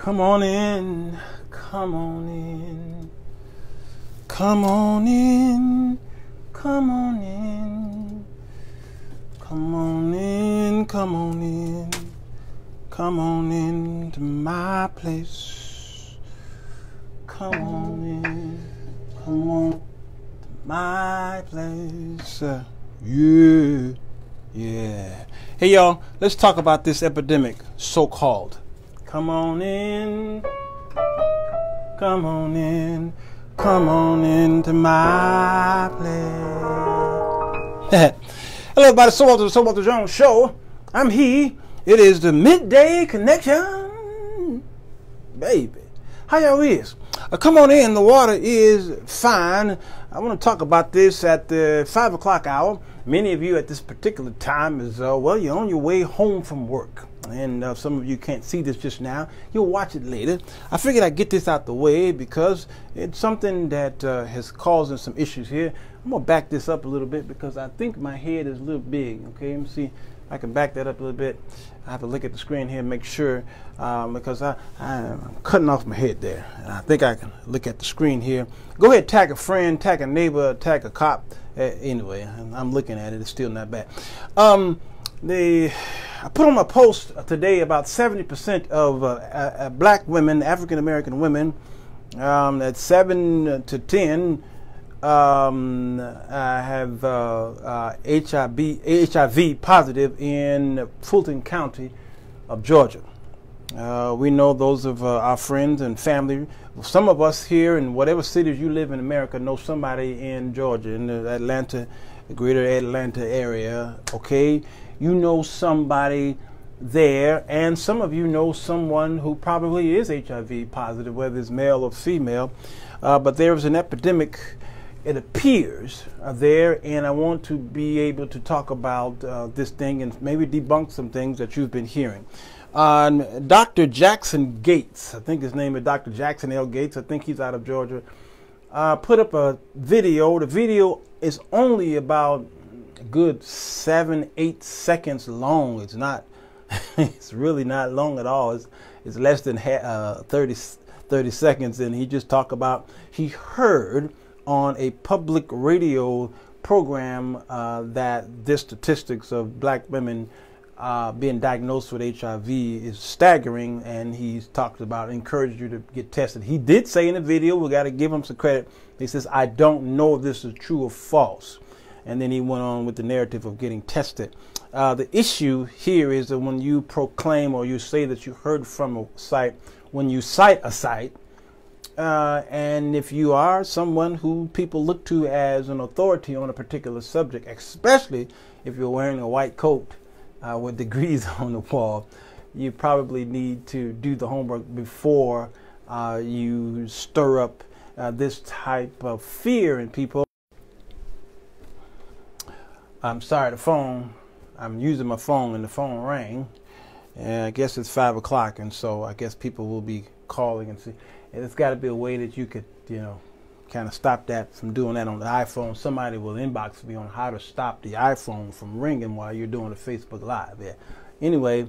Come on in, come on in, come on in, come on in, come on in, come on in, come on in to my place. Come on in, come on to my place. Yeah. Hey y'all, let's talk about this epidemic, so-called. Come on in, come on in, come on into my place. Hello everybody, Sirwalterj Jones Show. I'm he. It is the Midday Connection. Baby, how y'all is? Come on in, the water is fine. I want to talk about this at the 5 o'clock hour. Many of you at this particular time is, well, you're on your way home from work. And some of you can't see this just now. You'll watch it later. I figured I'd get this out the way because it's something that has caused some issues here. I'm going to back this up a little bit because I think my head is a little big. Okay, let me see if I can back that up a little bit. I have to look at the screen here and make sure because I'm cutting off my head there. And I think I can look at the screen here. Go ahead, tag a friend, tag a neighbor, tag a cop. Anyway, I'm looking at it. It's still not bad. I put on my post today about 70% of black women, African American women, at 7 to 10 have HIV positive in Fulton County of Georgia. We know those of our friends and family. Some of us here in whatever cities you live in America know somebody in Georgia, in the Atlanta, the greater Atlanta area, okay? You know somebody there, and some of you know someone who probably is HIV positive, whether it's male or female. But there's an epidemic, it appears, there, and I want to be able to talk about this thing and maybe debunk some things that you've been hearing. Dr. Jackson Gates, I think his name is Dr. Jackson L. Gates, I think he's out of Georgia, put up a video. The video is only about a good 7-8 seconds long. It's not, it's really not long at all. It's less than 30 seconds, and he just talked about, he heard on a public radio program that the statistics of black women being diagnosed with HIV is staggering, and he's talked about encouraged you to get tested. He did say in the video, we got to give him some credit, he says, I don't know if this is true or false. And then he went on with the narrative of getting tested. The issue here is that when you proclaim or you say that you heard from a site, when you cite a site, and if you are someone who people look to as an authority on a particular subject, especially if you're wearing a white coat with degrees on the wall, you probably need to do the homework before you stir up this type of fear in people. I'm sorry, the phone, I'm using my phone and the phone rang. And I guess it's 5 o'clock, and so I guess people will be calling and see. And it's got to be a way that you could, you know, kind of stop that from doing that on the iPhone. Somebody will inbox me on how to stop the iPhone from ringing while you're doing a Facebook Live. Yeah. Anyway,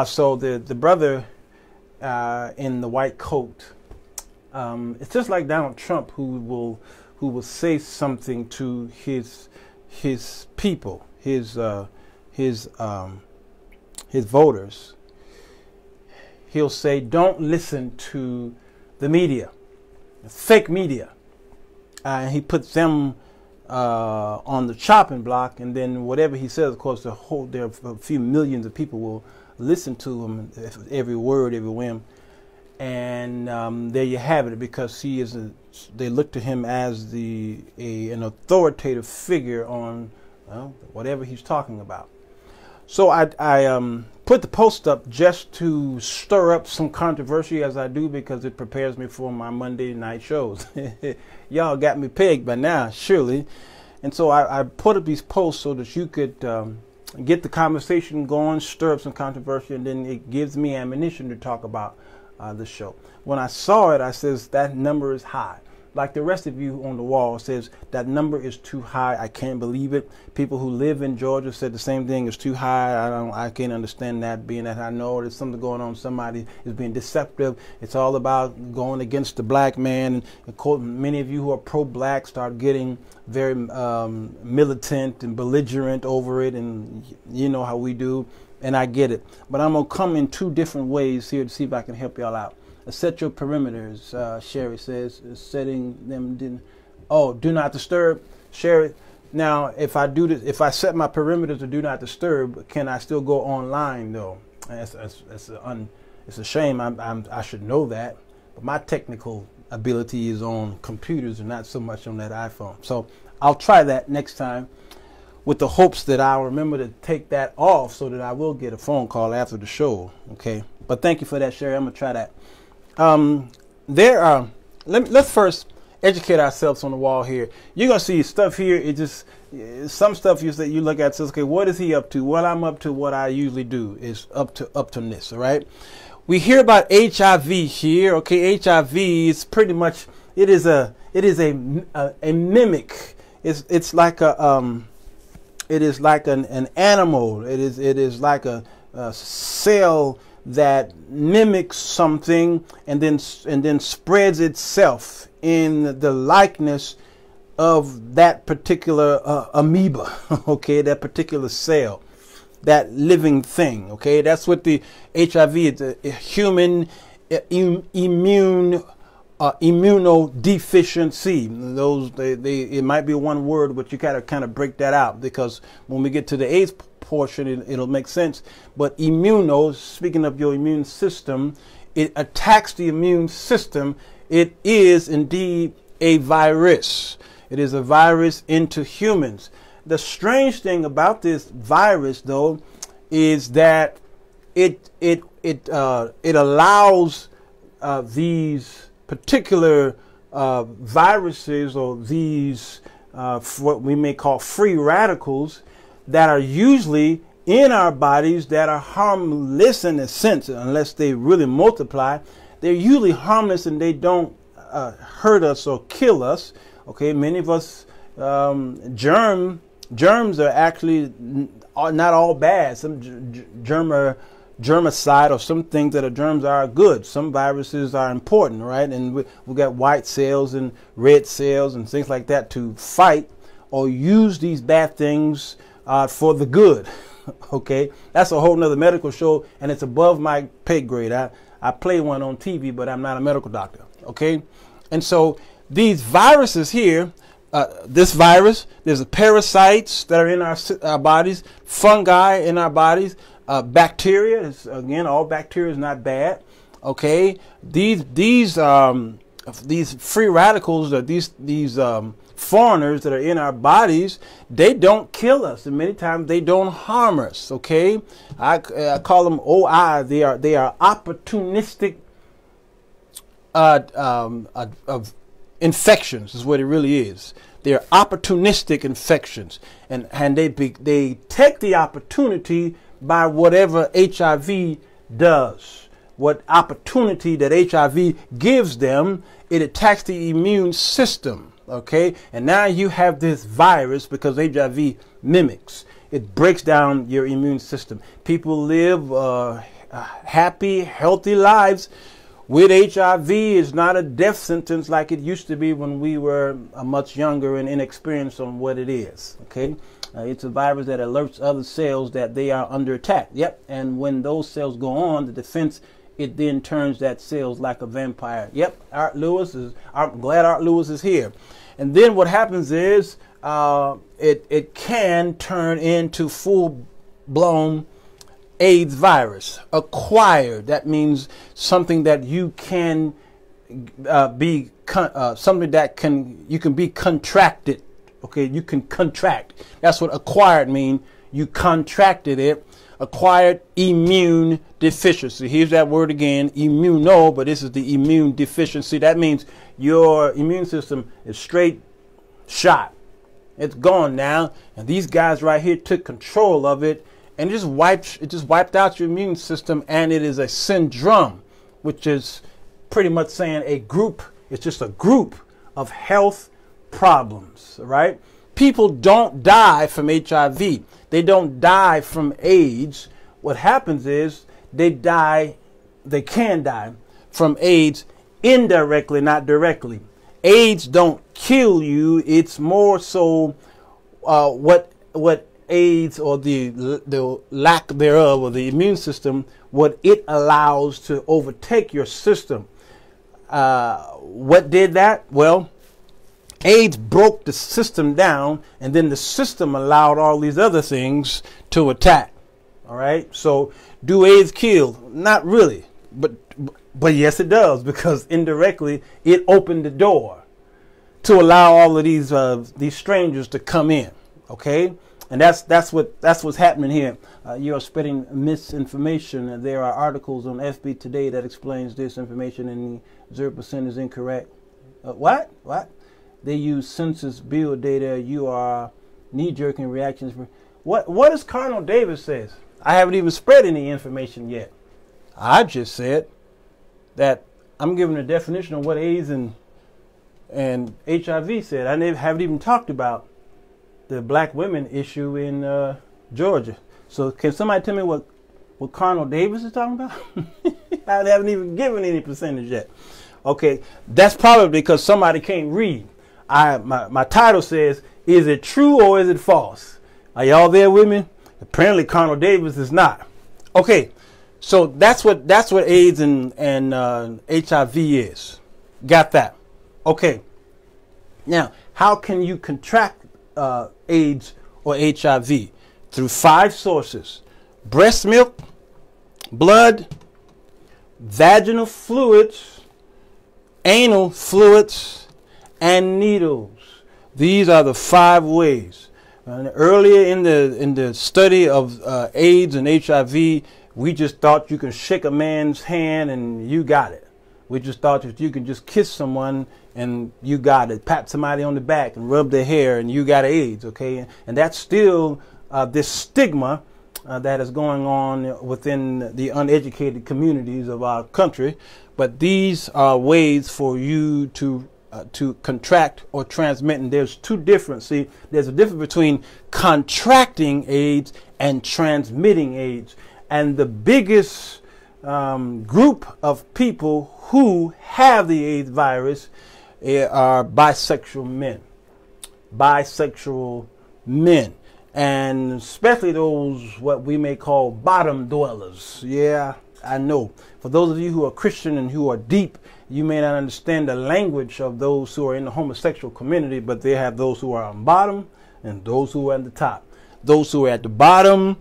so the brother in the white coat, it's just like Donald Trump, who will say something to his people, his voters. He'll say, don't listen to the media. It's fake media. And he puts them on the chopping block, and then whatever he says, of course, there are a few millions of people will listen to him, every word, every whim. And there you have it, because he is they look to him as an authoritative figure on whatever he's talking about. So I put the post up just to stir up some controversy, as I do, because it prepares me for my Monday night shows. Y'all got me pegged by now, surely. And so I put up these posts so that you could get the conversation going, stir up some controversy, and then it gives me ammunition to talk about the show. When I saw it, I says that number is high. like the rest of you on the wall, says that number is too high. I can't believe it. People who live in Georgia said the same thing. It's too high. I can't understand that, being that I know there's something going on. Somebody is being deceptive. It's all about going against the black man. And many of you who are pro-black start getting very militant and belligerent over it, and you know how we do, and I get it. But I'm going to come in two different ways here to see if I can help y'all out. Set your perimeters, Sherry says, setting them, do not disturb. Sherry, now if I do this, if I set my perimeters to do not disturb, can I still go online though? It's a shame. I should know that, but my technical ability is on computers and not so much on that iPhone. So I'll try that next time, with the hopes that I'll remember to take that off so that I will get a phone call after the show. Okay, but thank you for that, Sherry. I'm gonna try that. Let's first educate ourselves on the wall here. You're gonna see stuff here. It just some stuff you look at says, okay, what is he up to? What I'm up to, what I usually do is up to this. All right. We hear about HIV here. Okay, HIV is pretty much a mimic. It's like it is like an animal. It is like a cell that mimics something and then spreads itself in the likeness of that particular amoeba, okay, that particular cell, that living thing, okay. That's what the HIV is, a human immunodeficiency. It might be one word, but you gotta kind of break that out, because when we get to the AIDS portion, it'll make sense. But speaking of your immune system, it attacks the immune system. It is indeed a virus. It is a virus into humans. The strange thing about this virus, though, is that it allows these particular viruses, or these what we may call free radicals, that are usually in our bodies, that are harmless in a sense, unless they really multiply. They're usually harmless and they don't hurt us or kill us. Okay, many of us, germs are actually not all bad. Some germicide, or some things that are germs are good. Some viruses are important, right? And we got white cells and red cells and things like that to fight or use these bad things for the good. Okay, that's a whole nother medical show, and it's above my pay grade. I play one on TV, but I'm not a medical doctor. Okay, and so these viruses here, this virus, there's the parasites that are in our bodies, fungi in our bodies, bacteria. Again, all bacteria is not bad. Okay, these free radicals, or these foreigners that are in our bodies, they don't kill us, and many times they don't harm us. Okay, I call them OI. They are opportunistic of infections, is what it really is. They're opportunistic infections, and they take the opportunity by whatever HIV does. What opportunity that HIV gives them, it attacks the immune system. Okay, and now you have this virus, because HIV mimics. It breaks down your immune system. People live happy, healthy lives with HIV. Is not a death sentence like it used to be when we were much younger and inexperienced on what it is. Okay, it's a virus that alerts other cells that they are under attack. Yep, and when those cells go on, the defense, it then turns that cells like a vampire. Yep, I'm glad Art Lewis is here. And then what happens is it can turn into full-blown AIDS virus, acquired. That means something that you can something that you can be contracted. Okay, you can contract. That's what acquired mean. You contracted it. Acquired immune deficiency. Here's that word again, immuno, but this is the immune deficiency. That means your immune system is straight shot. It's gone now, and these guys right here took control of it, and it just wiped out your immune system. And it is a syndrome, which is pretty much saying a group. It's just a group of health problems, right? People don't die from HIV. They don't die from AIDS. What happens is they can die from AIDS indirectly, not directly. AIDS don't kill you. It's more so what AIDS, or the lack thereof, or the immune system, what it allows to overtake your system. What did that? Well, AIDS broke the system down, and then the system allowed all these other things to attack. All right. So, do AIDS kill? Not really, but yes, it does, because indirectly it opened the door to allow all of these strangers to come in. Okay. And that's what's happening here. You are spreading misinformation. There are articles on FB Today that explains this information, and the 0% is incorrect. What? They use census bureau data. You are knee-jerking reactions. What does Cardinal Davis says? I haven't even spread any information yet. I just said that I'm giving a definition of what AIDS and HIV said. I haven't even talked about the black women issue in Georgia. So can somebody tell me what Cardinal Davis is talking about? I haven't even given any percentage yet. Okay, that's probably because somebody can't read. My title says, is it true or is it false? Are y'all there with me? Apparently Cardinal Davis is not. Okay, so that's what AIDS and HIV is. Got that? Okay. Now, how can you contract AIDS or HIV? Through 5 sources: breast milk, blood, vaginal fluids, anal fluids, and needles. These are the 5 ways. Earlier in the study of AIDS and HIV, we just thought you can shake a man's hand and you got it. We just thought that you can just kiss someone and you got it. Pat somebody on the back and rub their hair and you got AIDS, okay? And that's still this stigma that is going on within the uneducated communities of our country. But these are ways for you to contract or transmit. And there's 2 different. See, there's a difference between contracting AIDS and transmitting AIDS. And the biggest group of people who have the AIDS virus are bisexual men. Bisexual men. And especially those what we may call bottom dwellers. Yeah, I know. For those of you who are Christian and who are deep, you may not understand the language of those who are in the homosexual community, but they have those who are on bottom and those who are at the top. Those who are at the bottom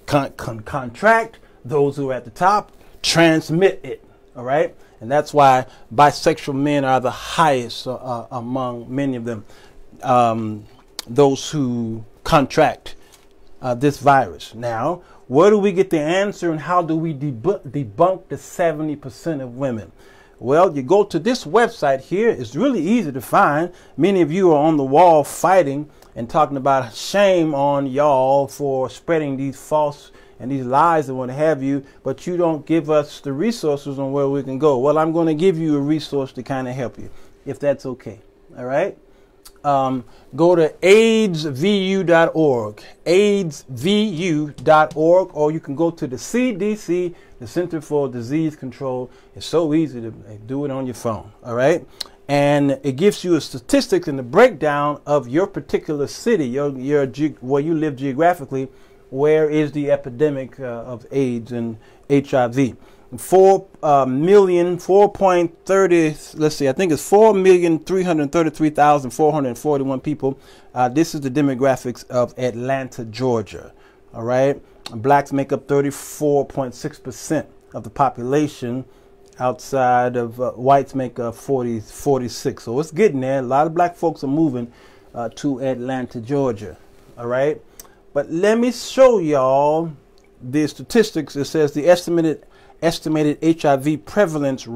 contract. Those who are at the top transmit it. All right. And that's why bisexual men are the highest among many of them. Those who contract this virus. Now, where do we get the answer, and how do we debunk the 70% of women? Well, you go to this website here. It's really easy to find. Many of you are on the wall fighting and talking about shame on y'all for spreading these false and these lies and what have you, but you don't give us the resources on where we can go. Well, I'm going to give you a resource to kind of help you, if that's okay. All right. Go to aidsvu.org, aidsvu.org, or you can go to the CDC, the Center for Disease Control. It's so easy to do it on your phone. All right. And it gives you a statistics and the breakdown of your particular city, where you live geographically. Where is the epidemic of AIDS and HIV? 4,330,000, let's see, I think it's 4,333,441 people. This is the demographics of Atlanta, Georgia. All right. Blacks make up 34.6% of the population. Outside of whites make up 46. So it's getting there. A lot of black folks are moving to Atlanta, Georgia. All right. But let me show y'all the statistics. It says the estimated HIV prevalence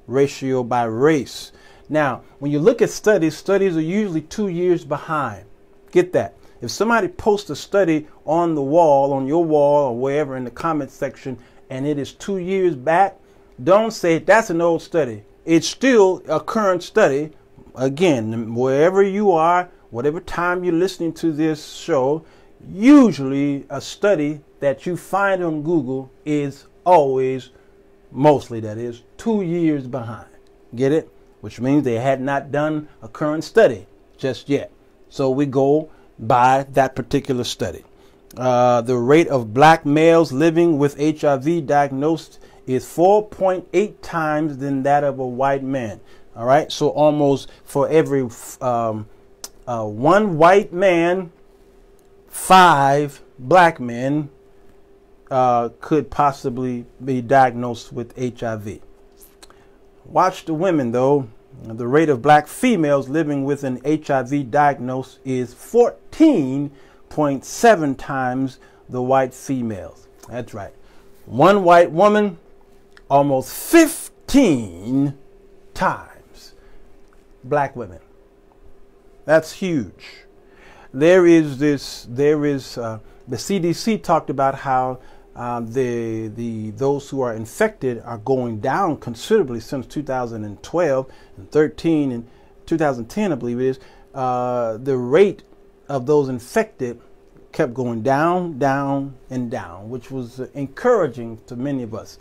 ratio by race. Now, when you look at studies are usually 2 years behind. Get that. If somebody posts a study on the wall, on your wall or wherever in the comment section, and it is 2 years back, don't say that's an old study. It's still a current study. again, wherever you are, whatever time you're listening to this show, usually a study that you find on Google is always, mostly that is, 2 years behind. Get it? Which means they had not done a current study just yet. So we go by that particular study. The rate of black males living with HIV diagnosed is 4.8 times than that of a white man. All right, so almost for every one white man, 5 black men could possibly be diagnosed with HIV. Watch the women, though. The rate of black females living with an HIV diagnosis is 14.7 times the white females. That's right. One white woman, almost 15 times black women. That's huge. The CDC talked about how those who are infected are going down considerably since 2012 and 13 and 2010, I believe it is. The rate of those infected kept going down, down, and down, which was encouraging to many of us.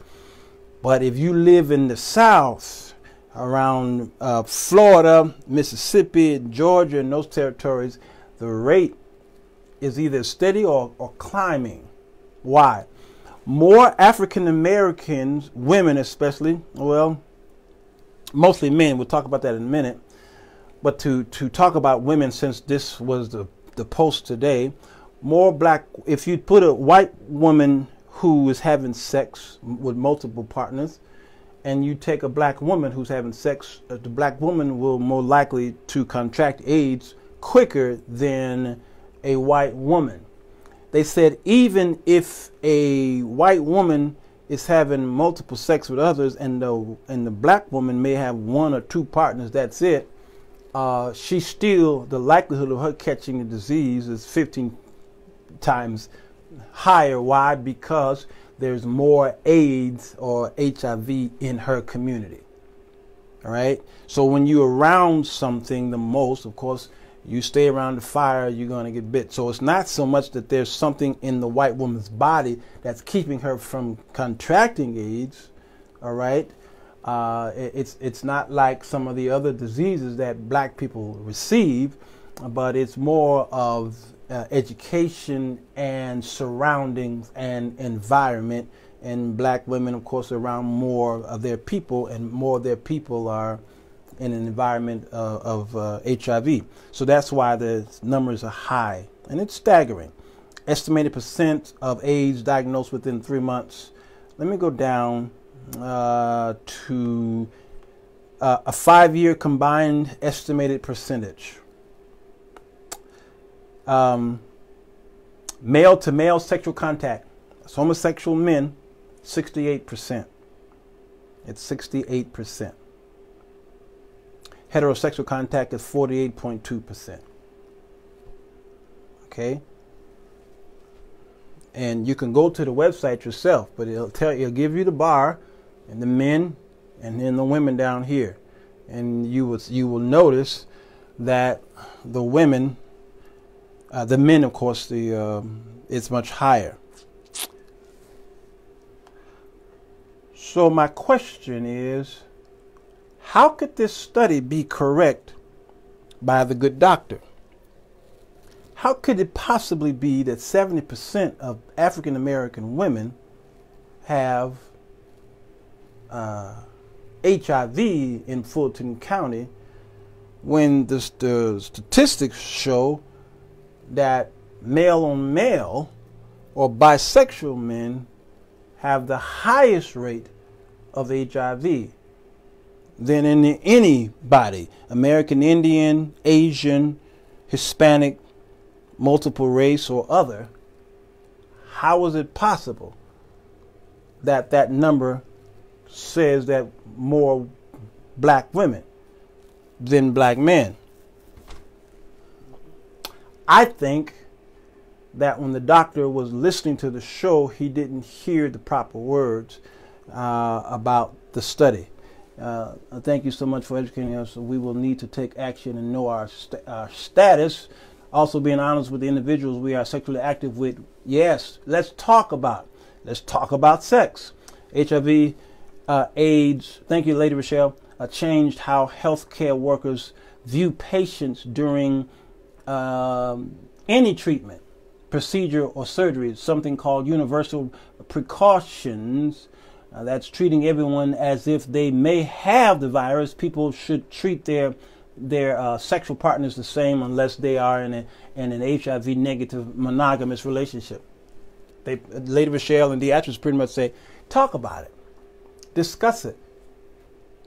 But if you live in the South, around Florida, Mississippi, Georgia, and those territories, the rate is either steady or climbing. Why? More African Americans, women especially, well, mostly men, we'll talk about that in a minute, but to talk about women, since this was the post today, more black, if you put a white woman who is having sex with multiple partners, and you take a black woman who's having sex, the black woman will more likely to contract AIDS quicker than a white woman. They said even if a white woman is having multiple sex with others, and the black woman may have 1 or 2 partners, that's it, she's still, the likelihood of her catching the disease is 15 times higher. Why? Because there's more AIDS or HIV in her community. All right. So when you're around something the most, of course, you stay around the fire, you're going to get bit. So it's not so much that there's something in the white woman's body that's keeping her from contracting AIDS. All right. It's not like some of the other diseases that black people receive, but it's more of education and surroundings and environment. And black women, of course, are around more of their people, and more of their people are in an environment of HIV. So that's why the numbers are high, and it's staggering. Estimated percent of AIDS diagnosed within 3 months. Let me go down to a 5-year combined estimated percentage. Male to male sexual contact. It's homosexual men, 68%. It's 68%. Heterosexual contact is 48.2%. Okay? And you can go to the website yourself, but it'll give you the bar and the men and then the women down here. And you will notice that the women, the men, of course, it's much higher. So my question is, how could this study be correct by the good doctor? How could it possibly be that 70% of African American women have HIV in Fulton County when the statistics show that male on male or bisexual men have the highest rate of HIV than in anybody? American Indian, Asian, Hispanic, multiple race or other. How is it possible that that number says that more black women than black men? I think that when the doctor was listening to the show, he didn't hear the proper words about the study. Thank you so much for educating us. We will need to take action and know our status. Also being honest with the individuals we are sexually active with. Yes, let's talk about sex. HIV, AIDS, thank you, Lady Rochelle, changed how healthcare workers view patients during any treatment, procedure, or surgery. Something called universal precautions. That's treating everyone as if they may have the virus. People should treat their sexual partners the same unless they are in an HIV negative monogamous relationship. Lady Rochelle and Beatrice pretty much say, talk about it, discuss it.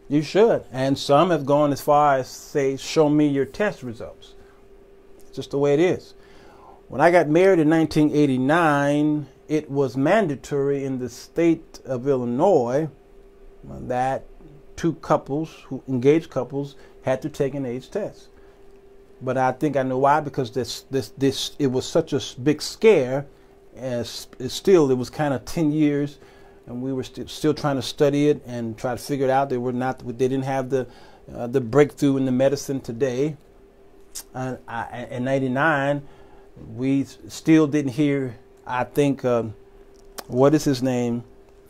You should. And some have gone as far as say, show me your test results. It's just the way it is. When I got married in 1989, it was mandatory in the state of Illinois that engaged couples had to take an AIDS test. But I think I know why, because it was such a big scare. As it was kind of 10 years, and we were still trying to study it and try to figure it out. They didn't have the breakthrough in the medicine today. In '99, we still didn't hear. I think what is his name?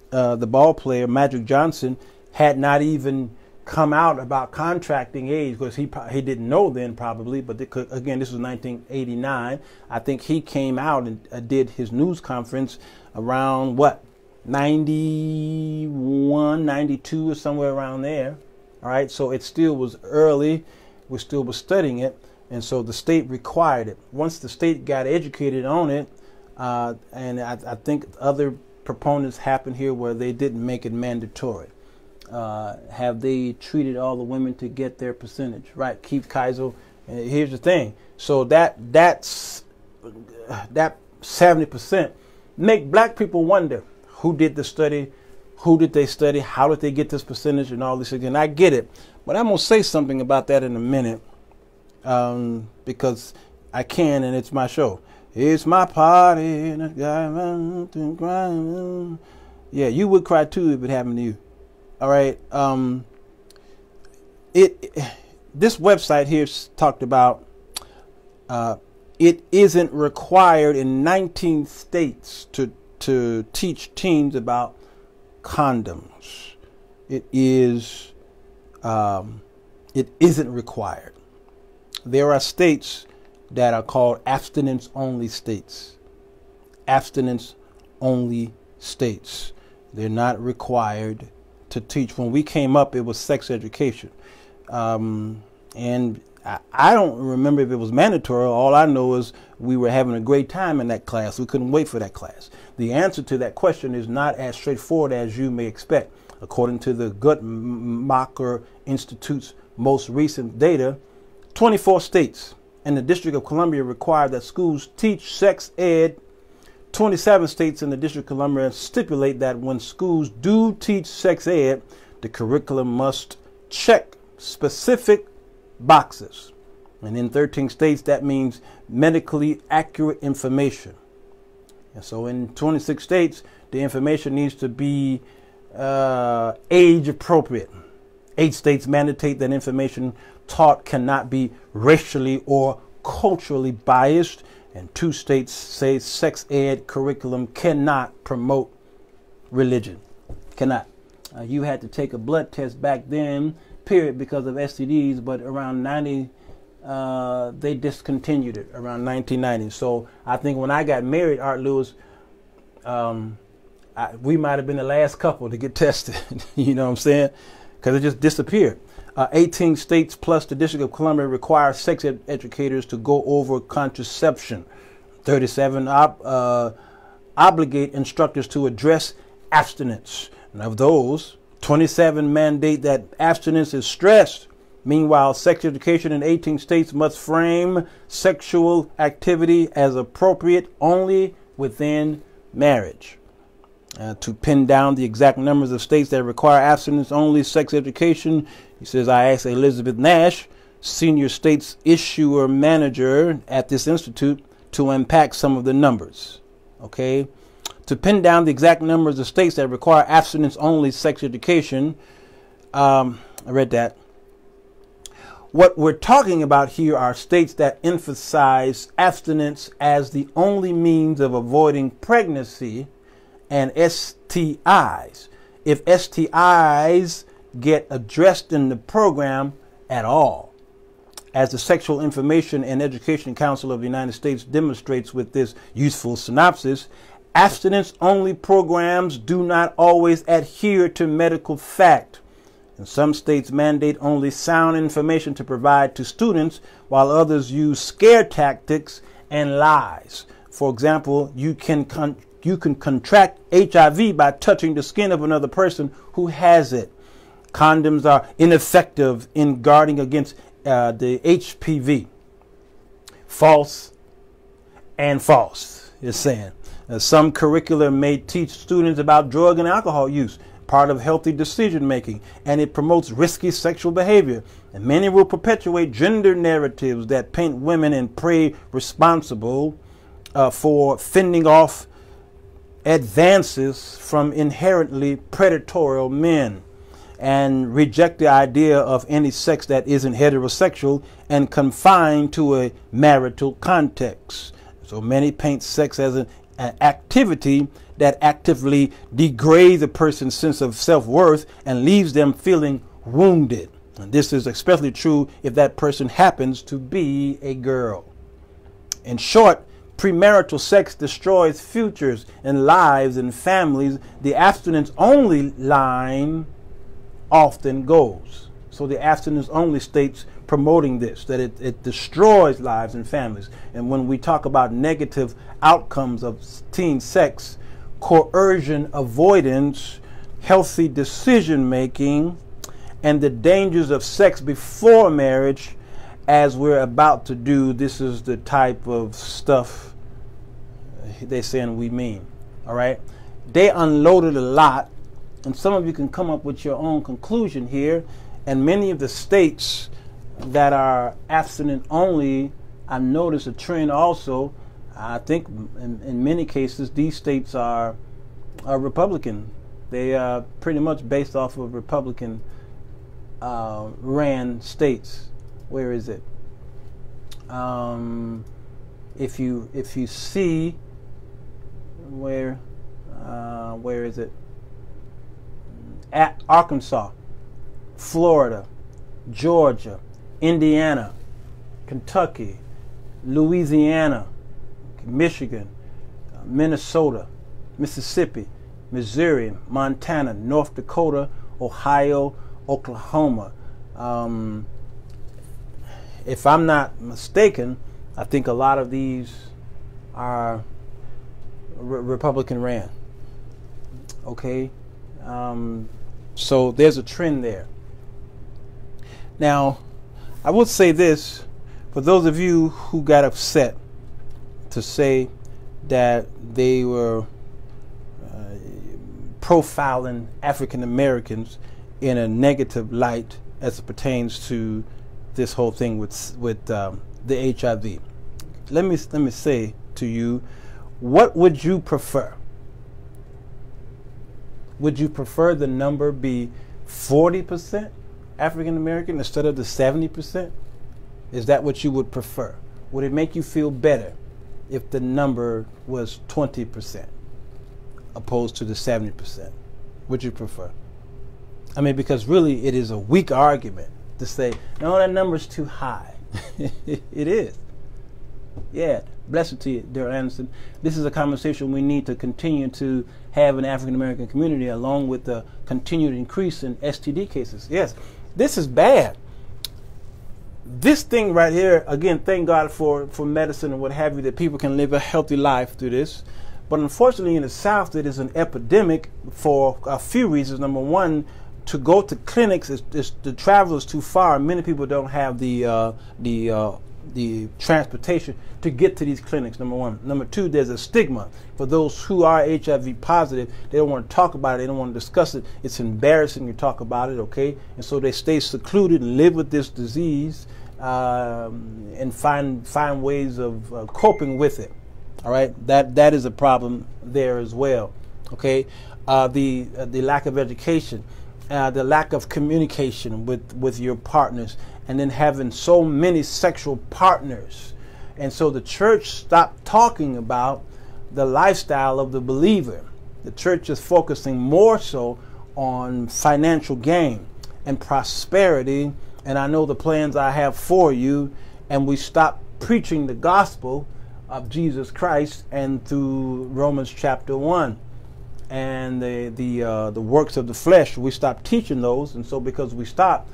The ball player Magic Johnson had not even come out about contracting AIDS, because he didn't know then probably. But again, this was 1989. I think he came out and did his news conference around what, 91, 92, or somewhere around there. All right, so it still was early. We still were studying it, and so the state required it. Once the state got educated on it, and I think other proponents happened here where they didn't make it mandatory. Have they treated all the women to get their percentage? Right, Keith Keisel. And here's the thing. So that 70% make black people wonder, who did the study? Who did they study? How did they get this percentage and all this again? I get it. But I'm going to say something about that in a minute, because I can, and it's my show. It's my party. And yeah, you would cry too if it happened to you. All right. This website here talked about it isn't required in 19 states to teach teens about condoms. It isn't required. There are states that are called abstinence only states. Abstinence only states. They're not required to teach. When we came up, it was sex education. And I don't remember if it was mandatory. All I know is we were having a great time in that class. We couldn't wait for that class. The answer to that question is not as straightforward as you may expect. According to the Guttmacher Institute's most recent data, 24 states and the District of Columbia require that schools teach sex ed. 27 states in the District of Columbia stipulate that when schools do teach sex ed, the curriculum must check specific boxes. And in 13 states, that means medically accurate information. And so in 26 states, the information needs to be age appropriate. 8 states mandate that information taught cannot be racially or culturally biased. And 2 states say sex ed curriculum cannot promote religion. Cannot. You had to take a blood test back then, period, because of STDs, but around 90, they discontinued it around 1990. So I think when I got married, Art Lewis, we might have been the last couple to get tested. You know what I'm saying? Because it just disappeared. 18 states plus the District of Columbia require sex educators to go over contraception. 37 obligate instructors to address abstinence. And of those, 27 mandate that abstinence is stressed. Meanwhile, sex education in 18 states must frame sexual activity as appropriate only within marriage. To pin down the exact numbers of states that require abstinence only sex education, he says, I asked Elizabeth Nash, senior states issuer manager at this institute, to unpack some of the numbers. Okay, to pin down the exact numbers of states that require abstinence only sex education, I read that. What we're talking about here are states that emphasize abstinence as the only means of avoiding pregnancy and STIs. If STIs get addressed in the program at all, as the Sexual Information and Education Council of the United States demonstrates with this useful synopsis, abstinence-only programs do not always adhere to medical fact. And some states mandate only sound information to provide to students, while others use scare tactics and lies. For example, you can contract HIV by touching the skin of another person who has it. Condoms are ineffective in guarding against the HPV. False and false, it's saying. Some curricula may teach students about drug and alcohol use, part of healthy decision making, and it promotes risky sexual behavior. And many will perpetuate gender narratives that paint women and prey responsible for fending off advances from inherently predatory men, and reject the idea of any sex that isn't heterosexual and confined to a marital context. So many paint sex as an activity that actively degrades a person's sense of self-worth and leaves them feeling wounded. And this is especially true if that person happens to be a girl. In short, premarital sex destroys futures and lives and families. The abstinence-only line often goes. So the abstinence-only states promoting this, that it destroys lives and families. And when we talk about negative outcomes of teen sex, coercion avoidance, healthy decision making, and the dangers of sex before marriage, as we're about to do, this is the type of stuff they're saying we mean. All right? They unloaded a lot, and some of you can come up with your own conclusion here. And many of the states that are abstinent only, I've noticed a trend also. I think in many cases these states are Republican. They are pretty much based off of Republican ran states. Where is it? If you see where is it? At Arkansas, Florida, Georgia, Indiana, Kentucky, Louisiana, Michigan, Minnesota, Mississippi, Missouri, Montana, North Dakota, Ohio, Oklahoma. If I'm not mistaken, I think a lot of these are Republican ran. Okay? So there's a trend there. Now, I would say this, for those of you who got upset to say that they were profiling African Americans in a negative light as it pertains to this whole thing with the HIV. Let me say to you, what would you prefer? Would you prefer the number be 40% African American instead of the 70%? Is that what you would prefer? Would it make you feel better if the number was 20% opposed to the 70%? Would you prefer? I mean, because really it is a weak argument to say, no, that number's too high. It is. Yeah, bless it to you, Daryl Anderson. This is a conversation we need to continue to have in the African American community, along with the continued increase in STD cases. Yes, this is bad. This thing right here, again, thank God for medicine and what have you, that people can live a healthy life through this. But unfortunately in the South, it is an epidemic for a few reasons. Number one, to go to clinics, the travel is too far. Many people don't have the transportation to get to these clinics, number one. Number two, there's a stigma. For those who are HIV positive, they don't want to talk about it, they don't want to discuss it. It's embarrassing to talk about it, okay? And so they stay secluded and live with this disease and find ways of coping with it. All right? That is a problem there as well, okay? The lack of education. the lack of communication with your partners, and then having so many sexual partners. And so the church stopped talking about the lifestyle of the believer. The church is focusing more so on financial gain and prosperity, and I know the plans I have for you, and we stopped preaching the gospel of Jesus Christ and through Romans chapter 1 and the works of the flesh. We stopped teaching those, and so because we stopped,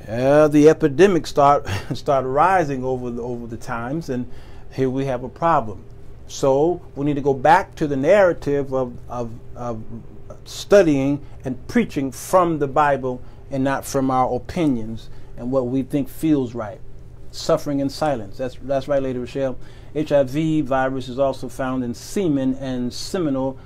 the epidemic started rising over the times, and here we have a problem. So we need to go back to the narrative of studying and preaching from the Bible and not from our opinions and what we think feels right. Suffering in silence. That's right, Lady Rochelle. HIV virus is also found in semen and seminal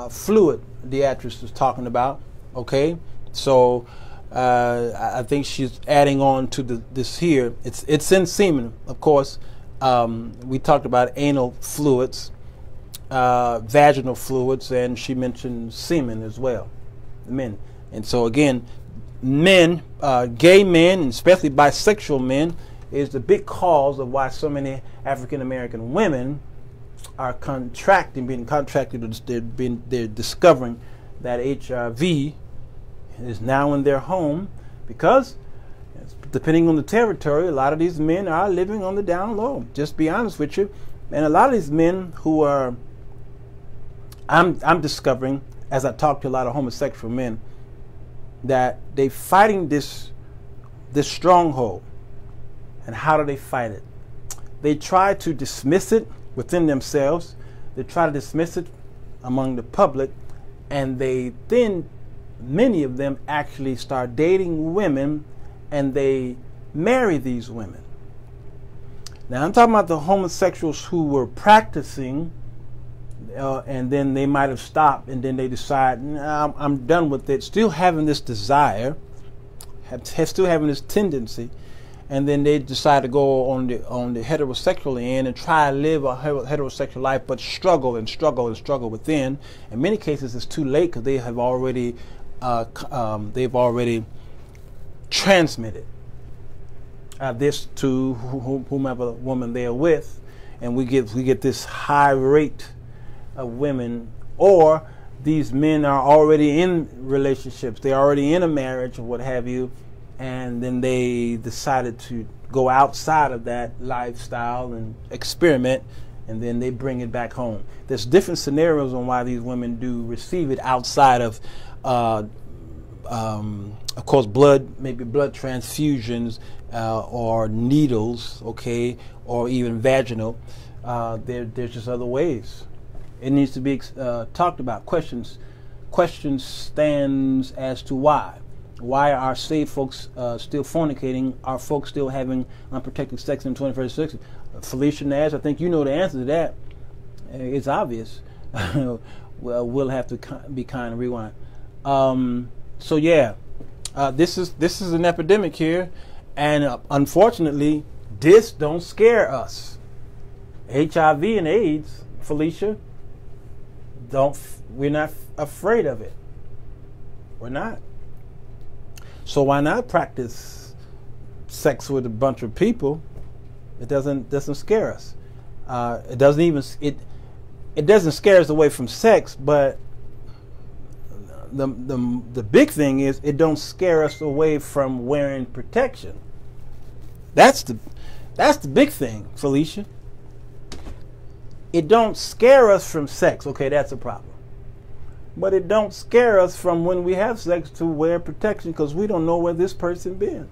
fluid. Beatrice was talking about. Okay, so I think she's adding on to this here. It's in semen, of course. We talked about anal fluids, vaginal fluids, and she mentioned semen as well, men. And so again, men, gay men, and especially bisexual men, is the big cause of why so many African American women are being contracted. They're discovering that HIV is now in their home, because depending on the territory, a lot of these men are living on the down low. Just be honest with you. And a lot of these men who are, I'm discovering as I talk to a lot of homosexual men, that they're fighting this stronghold. And how do they fight it? They try to dismiss it within themselves. They try to dismiss it among the public, and then many of them actually start dating women, and they marry these women. Now I'm talking about the homosexuals who were practicing, and then they might have stopped, and then they decide, nah, I'm done with it, still having this desire, still having this tendency, and then they decide to go on the heterosexual end and try to live a heterosexual life, but struggle and struggle and struggle within. In many cases, it's too late, because they have already transmitted this to whomever woman they are with, and we get this high rate of women, or these men are already in relationships, they're already in a marriage or what have you, and then they decided to go outside of that lifestyle and experiment, and then they bring it back home. There's different scenarios on why these women do receive it outside of course, maybe blood transfusions or needles, okay, or even vaginal. There's just other ways. It needs to be talked about. Questions stands as to why. Why are saved folks still fornicating? Are folks still having unprotected sex in the 21st century? Felicia Nash, I think you know the answer to that. It's obvious. Well, we'll have to be kind and rewind. So yeah, this is an epidemic here, and unfortunately, this don't scare us. HIV and AIDS, Felicia, we're not afraid of it. We're not. So why not practice sex with a bunch of people? It doesn't scare us. It doesn't scare us away from sex, but the big thing is it don't scare us away from wearing protection. That's the big thing, Felicia. It don't scare us from sex. Okay, that's a problem. But it don't scare us from when we have sex to wear protection, because we don't know where this person been.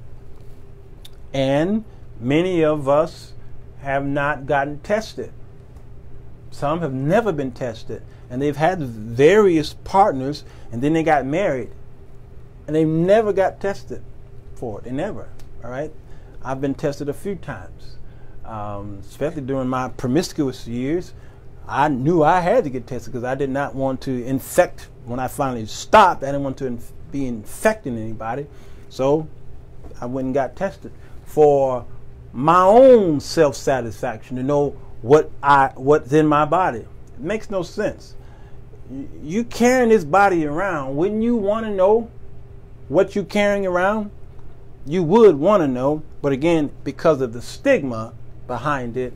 And many of us have not gotten tested. Some have never been tested, and they've had various partners, and then they got married, and they never got tested for it. They never. All right. I've been tested a few times, especially during my promiscuous years. I knew I had to get tested because I did not want to infect. When I finally stopped, I didn't want to be infecting anybody, so I went and got tested for my own self-satisfaction, to know what's in my body. It makes no sense. You carrying this body around, wouldn't you want to know what you're carrying around, you would want to know. But again, because of the stigma behind it,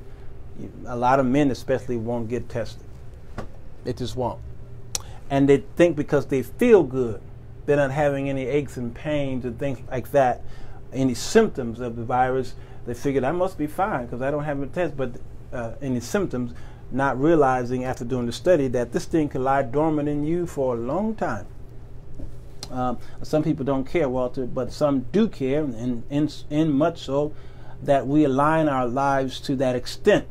a lot of men especially won't get tested. They just won't. And they think because they feel good, they're not having any aches and pains and things like that, any symptoms of the virus, they figured I must be fine because I don't have a test, but any symptoms, not realizing after doing the study that this thing can lie dormant in you for a long time. Some people don't care, Walter, but some do care, and in much so that we align our lives to that extent.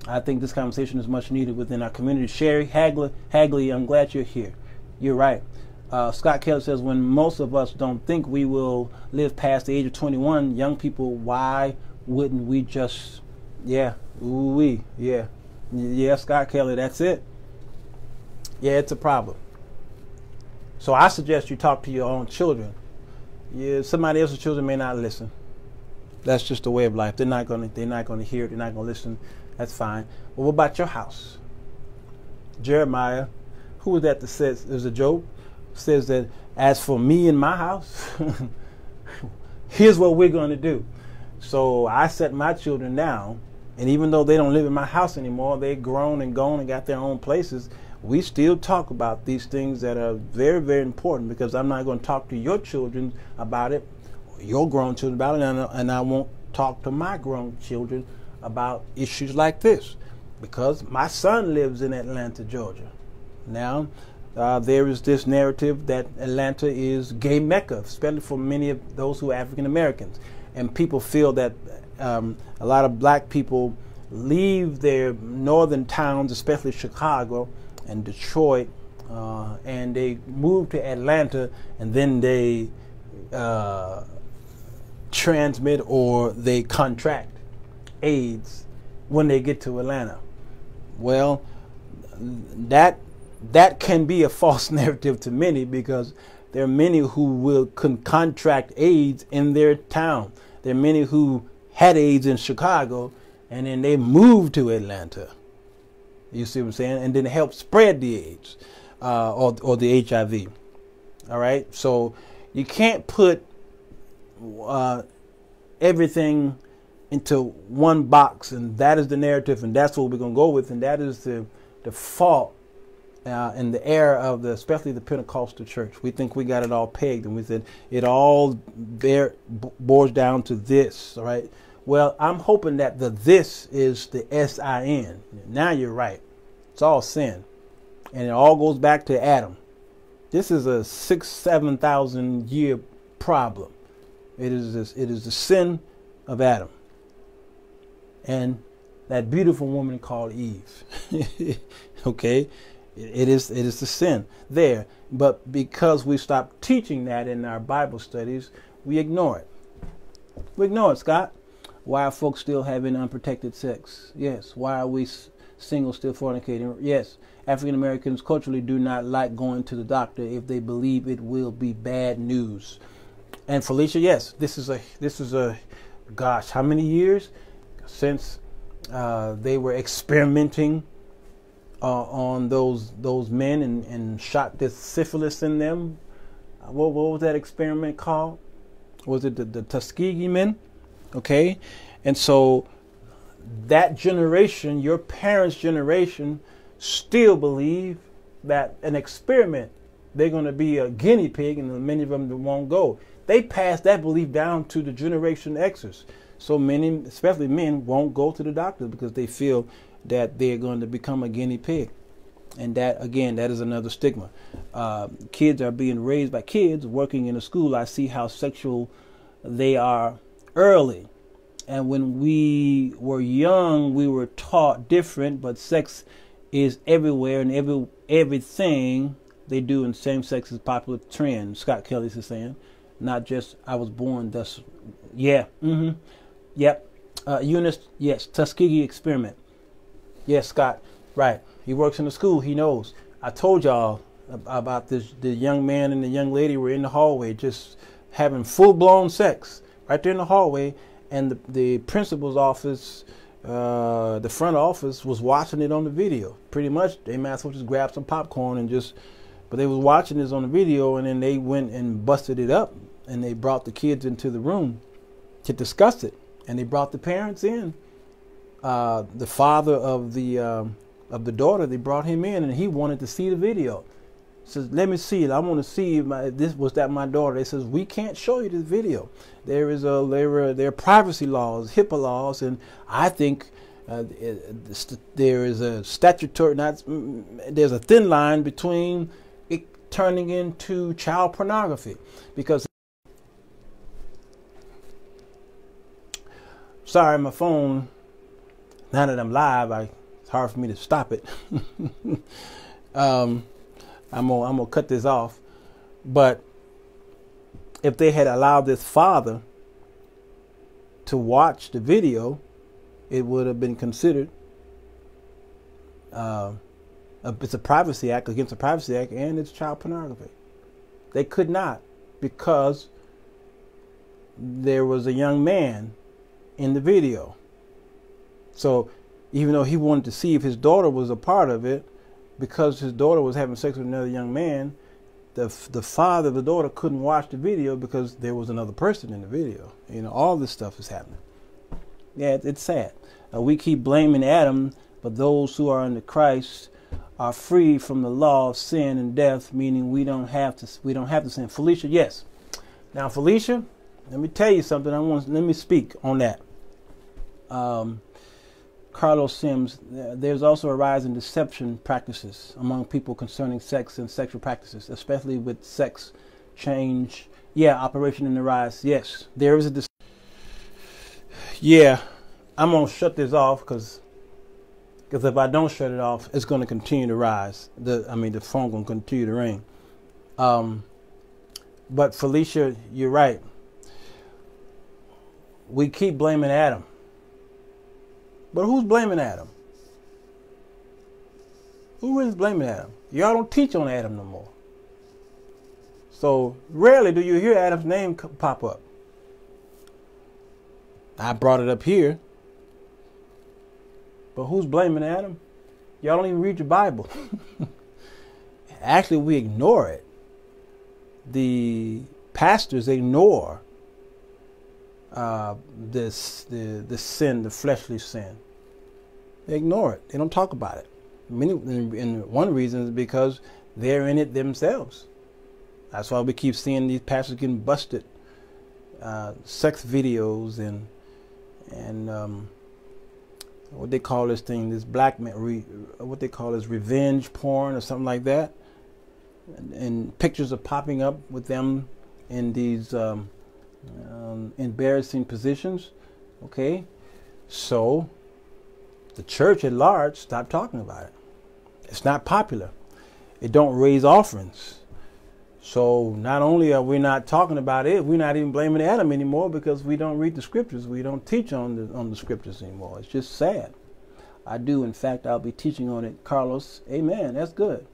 I think this conversation is much needed within our community. Sherry Hagley, I'm glad you're here. You're right. Scott Kelly says, when most of us don't think we will live past the age of 21, young people, why wouldn't we just, yeah, ooh-wee, yeah. Yeah, Scott Kelly, that's it. Yeah, it's a problem. So I suggest you talk to your own children. Yeah, somebody else's children may not listen. That's just the way of life. They're not gonna hear it, they're not gonna listen. That's fine. But what about your house? Jeremiah, who was that says, there's a joke, says that as for me and my house, here's what we're going to do. So I set my children down, and even though they don't live in my house anymore, they're grown and gone and got their own places, we still talk about these things that are very, very important, because I'm not going to talk to your children about it, or your grown children about it, and I won't talk to my grown children about issues like this, because my son lives in Atlanta, Georgia. Now, there is this narrative that Atlanta is gay mecca, especially for many of those who are African Americans. And people feel that a lot of black people leave their northern towns, especially Chicago and Detroit, and they move to Atlanta, and then they transmit or they contract AIDS when they get to Atlanta. Well, that can be a false narrative to many, because there are many who can contract AIDS in their town. There are many who had AIDS in Chicago and then they moved to Atlanta. You see what I'm saying? And then help spread the AIDS or the HIV. All right? So you can't put everything into one box, and that is the narrative, and that's what we're going to go with, and that is the fault in the era of especially the Pentecostal church. We think we got it all pegged, and we said it all boils down to this, all right? Well, I'm hoping that this is the S-I-N. Now you're right. It's all sin, and it all goes back to Adam. This is a 6,000-7,000 year problem. It is the sin of Adam and that beautiful woman called Eve. Okay, it is the sin there, but because we stopped teaching that in our Bible studies, we ignore it. We ignore it, Scott. Why are folks still having unprotected sex? Yes. Why are we single still fornicating? Yes. African Americans culturally do not like going to the doctor if they believe it will be bad news. And Felicia, yes, this is a gosh, how many years since they were experimenting on those men and shot this syphilis in them. What was that experiment called? Was it the Tuskegee men? Okay, and so that generation, your parents' generation, still believe that an experiment, they're going to be a guinea pig, and many of them won't go. They passed that belief down to the Generation Xers. So many, especially men, won't go to the doctor because they feel that they're going to become a guinea pig. And that, again, that is another stigma. Kids are being raised by kids working in a school. I see how sexual they are early. And when we were young, we were taught different, but sex is everywhere, and everything they do in same sex is popular trend. Scott Kelly is saying, not just I was born thus. Yeah. Mm-hmm. Yep. Eunice, yes. Tuskegee experiment. Yes, Scott. Right. He works in the school. He knows. I told y'all about this. The young man and the young lady were in the hallway just having full-blown sex right there in the hallway, and the principal's office, the front office, was watching it on the video. Pretty much, they might as well just grab some popcorn and but they was watching this on the video, and then they went and busted it up and they brought the kids into the room to discuss it, and they brought the parents in. The father of the daughter, they brought him in, and he wanted to see the video. He says, "Let me see it. I want to see if this was that my daughter." They says, "We can't show you this video. There are privacy laws, HIPAA laws, and I think there is a statutory there's a thin line between it turning into child pornography, because." Sorry, my phone. Now that I'm live, it's hard for me to stop it. I'm gonna cut this off. But if they had allowed this father to watch the video, it would have been considered it's a Privacy Act, against the Privacy Act, and it's child pornography. They could not, because there was a young man in the video. So even though he wanted to see if his daughter was a part of it, because his daughter was having sex with another young man, the father of the daughter couldn't watch the video because there was another person in the video. You know, all this stuff is happening. Yeah, it's sad. We keep blaming Adam, but those who are under Christ are free from the law of sin and death, meaning we don't have to sin. Felicia, yes. Now, Felicia, let me tell you something. Let me speak on that. Carlos Sims, there's also a rise in deception practices among people concerning sex and sexual practices, especially with sex change. Yeah, operation in the rise. Yes, there is a yeah, I'm going to shut this off because if I don't shut it off, it's going to continue to rise. The phone going to continue to ring. But Felicia, you're right. We keep blaming Adam. But who's blaming Adam? Who is blaming Adam? Y'all don't teach on Adam no more. So rarely do you hear Adam's name pop up. I brought it up here. But who's blaming Adam? Y'all don't even read your Bible. Actually, we ignore it. The pastors ignore the sin, the fleshly sin. They ignore it. They don't talk about it. And one reason is because they're in it themselves. That's why we keep seeing these pastors getting busted. Sex videos and what they call this thing, this what they call is revenge porn or something like that. And pictures are popping up with them in these embarrassing positions. Okay, so the church at large stopped talking about it. It's not popular. It don't raise offerings. So not only are we not talking about it, we're not even blaming Adam anymore because we don't read the scriptures. We don't teach on the scriptures anymore. It's just sad. I do, in fact, I'll be teaching on it. Carlos, amen. That's good.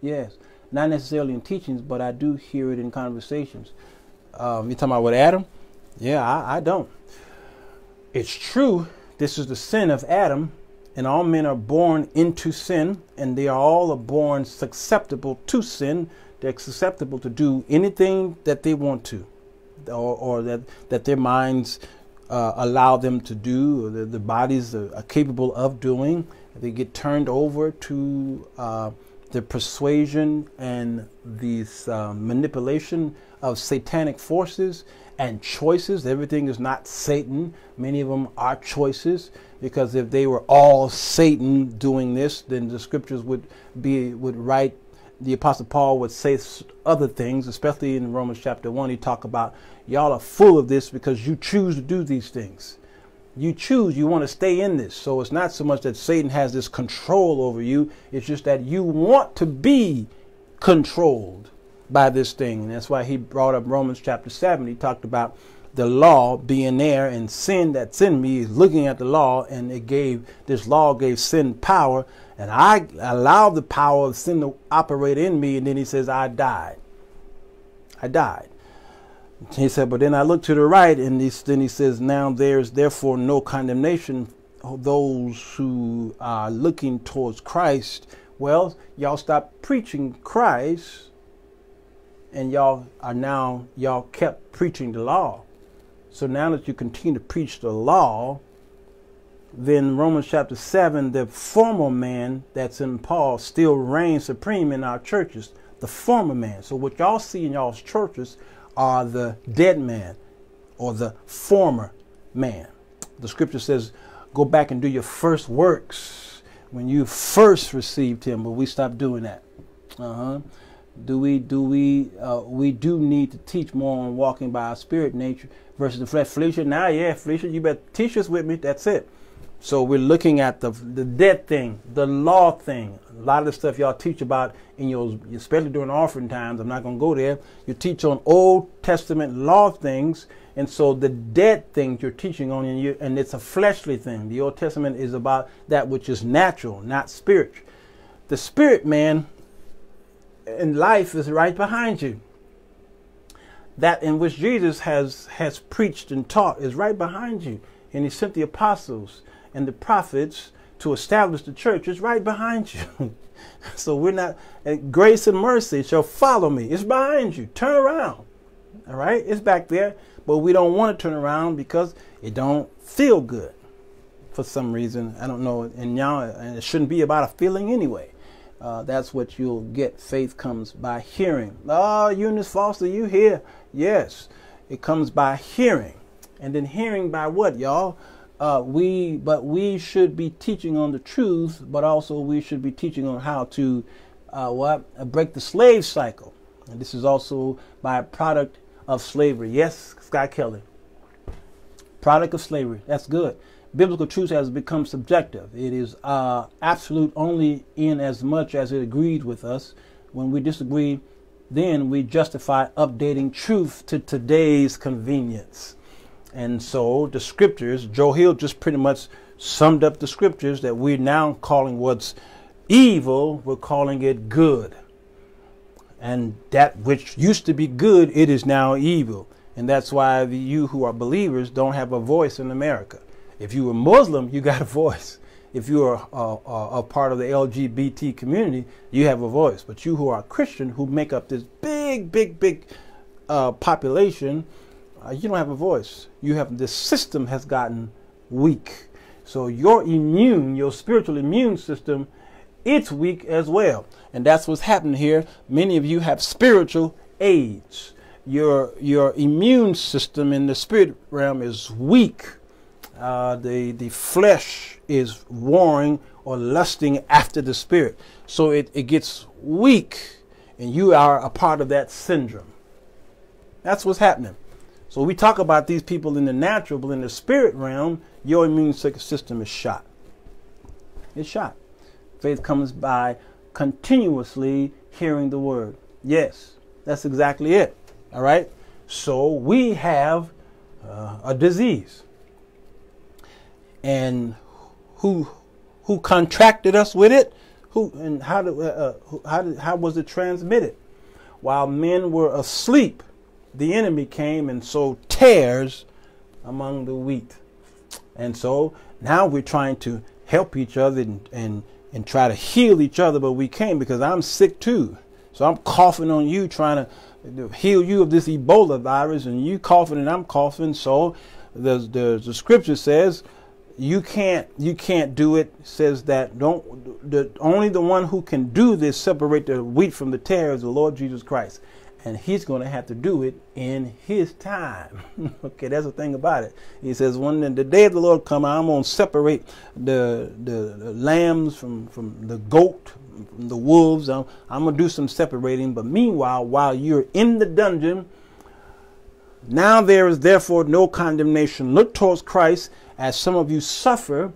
Yes, not necessarily in teachings, but I do hear it in conversations. You talking about with Adam? Yeah, I don't. It's true. This is the sin of Adam, and all men are born into sin, and they are all born susceptible to sin. They're susceptible to do anything that they want to, or that their minds allow them to do, or the bodies are capable of doing. They get turned over to the persuasion and these manipulation of satanic forces and choices. Everything is not Satan. Many of them are choices, because if they were all Satan doing this, then the scriptures would write. The Apostle Paul would say other things, especially in Romans chapter 1. He talk about y'all are full of this because you choose to do these things. You choose, you want to stay in this. So it's not so much that Satan has this control over you. It's just that you want to be controlled by this thing. And that's why he brought up Romans chapter 7. He talked about the law being there, and sin that's in me is looking at the law, and this law gave sin power, and I allowed the power of sin to operate in me. And then he says, I died. He said, but then I look to the right, and then he says, now there's therefore no condemnation of those who are looking towards Christ. Well, y'all stop preaching Christ, and y'all kept preaching the law. So now that you continue to preach the law, then Romans chapter 7, the former man that's in Paul still reigns supreme in our churches, the former man. So what y'all see in y'all's churches are the dead man or the former man. The scripture says, go back and do your first works when you first received him, but we stopped doing that. We do need to teach more on walking by our spirit nature versus the flesh. Felicia, now, yeah, Felicia, you better teach us with me. That's it. So we're looking at the dead thing, the law thing. A lot of the stuff y'all teach about in your, especially during offering times, I'm not going to go there. You teach on Old Testament law things. And so the dead things you're teaching on, and it's a fleshly thing. The Old Testament is about that which is natural, not spiritual. The spirit man in life is right behind you. That in which Jesus has preached and taught is right behind you. And he sent the apostles and the prophets to establish the church. Is right behind you. So we're not, grace and mercy shall follow me. It's behind you. Turn around. All right. It's back there. But we don't want to turn around because it don't feel good for some reason. I don't know. And it shouldn't be about a feeling anyway. That's what you'll get. Faith comes by hearing. Oh, Eunice Foster, you hear? Yes. It comes by hearing. And then hearing by what, y'all? We should be teaching on the truth, but also we should be teaching on how to break the slave cycle. And this is also by a product of slavery. Yes, Scott Kelly. Product of slavery. That's good. Biblical truth has become subjective. It is absolute only in as much as it agrees with us. When we disagree, then we justify updating truth to today's convenience. And so the scriptures, Joe Hill just pretty much summed up the scriptures that we're now calling what's evil, we're calling it good. And that which used to be good, it is now evil. And that's why you who are believers don't have a voice in America. If you were Muslim, you got a voice. If you are a part of the LGBT community, you have a voice. But you who are Christian, who make up this big population, you don't have a voice. This system has gotten weak. So your spiritual immune system, it's weak as well. And that's what's happening here. Many of you have spiritual AIDS. Your immune system in the spirit realm is weak. The flesh is warring or lusting after the spirit. So it gets weak, and you are a part of that syndrome. That's what's happening. So we talk about these people in the natural, but in the spirit realm, your immune system is shot. It's shot. Faith comes by continuously hearing the word. Yes, that's exactly it. All right. So we have a disease. And who contracted us with it? How was it transmitted? While men were asleep, the enemy came and sowed tares among the wheat. And so now we're trying to help each other and try to heal each other, but we can't because I'm sick too. So I'm coughing on you, trying to heal you of this Ebola virus, and you coughing and I'm coughing. So the scripture says you can't do it. It says that only the one who can do this, separate the wheat from the tares, is the Lord Jesus Christ. And he's going to have to do it in his time. Okay, that's the thing about it. He says, when the day of the Lord come, I'm going to separate the lambs from the goat, from the wolves. I'm going to do some separating. But meanwhile, while you're in the dungeon, now there is therefore no condemnation. Look towards Christ, as some of you suffer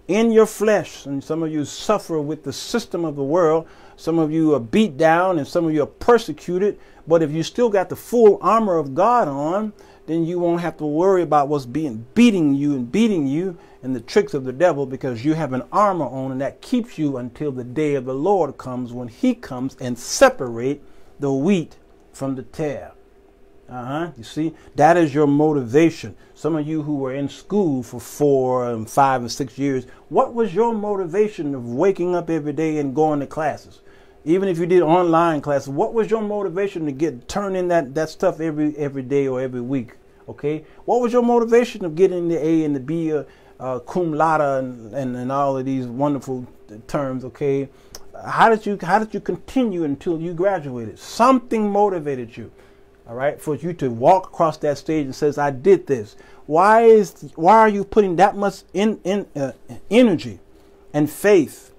in your flesh, and some of you suffer with the system of the world. Some of you are beat down, and some of you are persecuted. But if you still got the full armor of God on, then you won't have to worry about what's beating you and the tricks of the devil, because you have an armor on, and that keeps you until the day of the Lord comes, when he comes and separate the wheat from the tare. You see, that is your motivation. Some of you who were in school for 4 and 5 and 6 years, what was your motivation of waking up every day and going to classes? Even if you did online classes, what was your motivation to turn in that stuff every day or every week? Okay, what was your motivation of getting the A and the B, cum laude, and all of these wonderful terms? Okay, how did you continue until you graduated? Something motivated you, all right, for you to walk across that stage and says, I did this. Why are you putting that much energy and faith,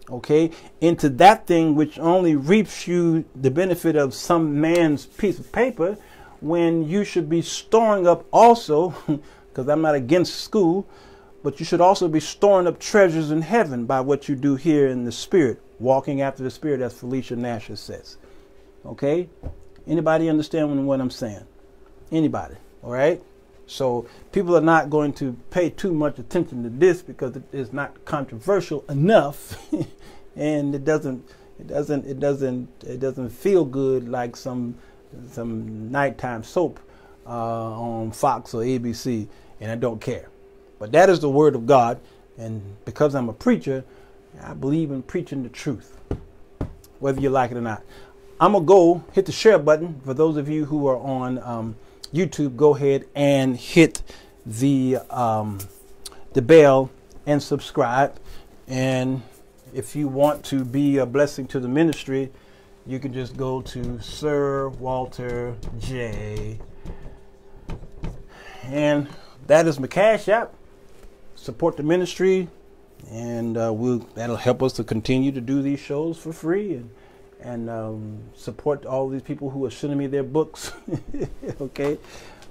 okay, into that thing which only reaps you the benefit of some man's piece of paper, when you should be storing up also, because I'm not against school, but you should also be storing up treasures in heaven by what you do here in the Spirit, walking after the Spirit, as Felicia Nash says. Okay? Anybody understand what I'm saying? Anybody? All right? So people are not going to pay too much attention to this because it is not controversial enough, and it doesn't feel good like some nighttime soap on Fox or ABC, and I don't care. But that is the Word of God, and because I'm a preacher, I believe in preaching the truth, whether you like it or not. I'm going to go hit the share button. For those of you who are on YouTube, go ahead and hit the bell and subscribe. And if you want to be a blessing to the ministry, you can just go to Sirwalterj, and that is my Cash App. Support the ministry, and that'll help us to continue to do these shows for free, and support all these people who are sending me their books. Okay,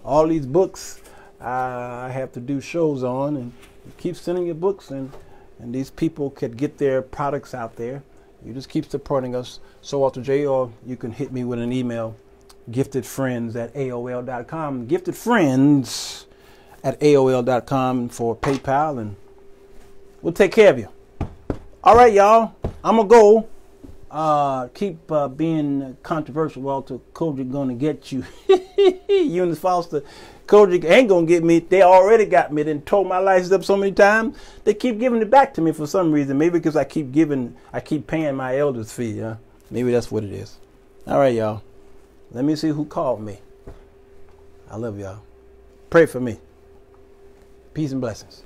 all these books I have to do shows on, and keep sending your books, and these people could get their products out there. You just keep supporting us. Sirwalterj, or you can hit me with an email, giftedfriends@aol.com. giftedfriends@aol.com for PayPal, and we'll take care of you. All right, y'all. I'm going to go. Keep being controversial. Walter, Kojic going to get you. Eunice Foster, Kojic ain't going to get me. They already got me. They tore my license up so many times. They keep giving it back to me for some reason. Maybe because I keep paying my elder's fee. Huh? Maybe that's what it is. All right, y'all. Let me see who called me. I love y'all. Pray for me. Peace and blessings.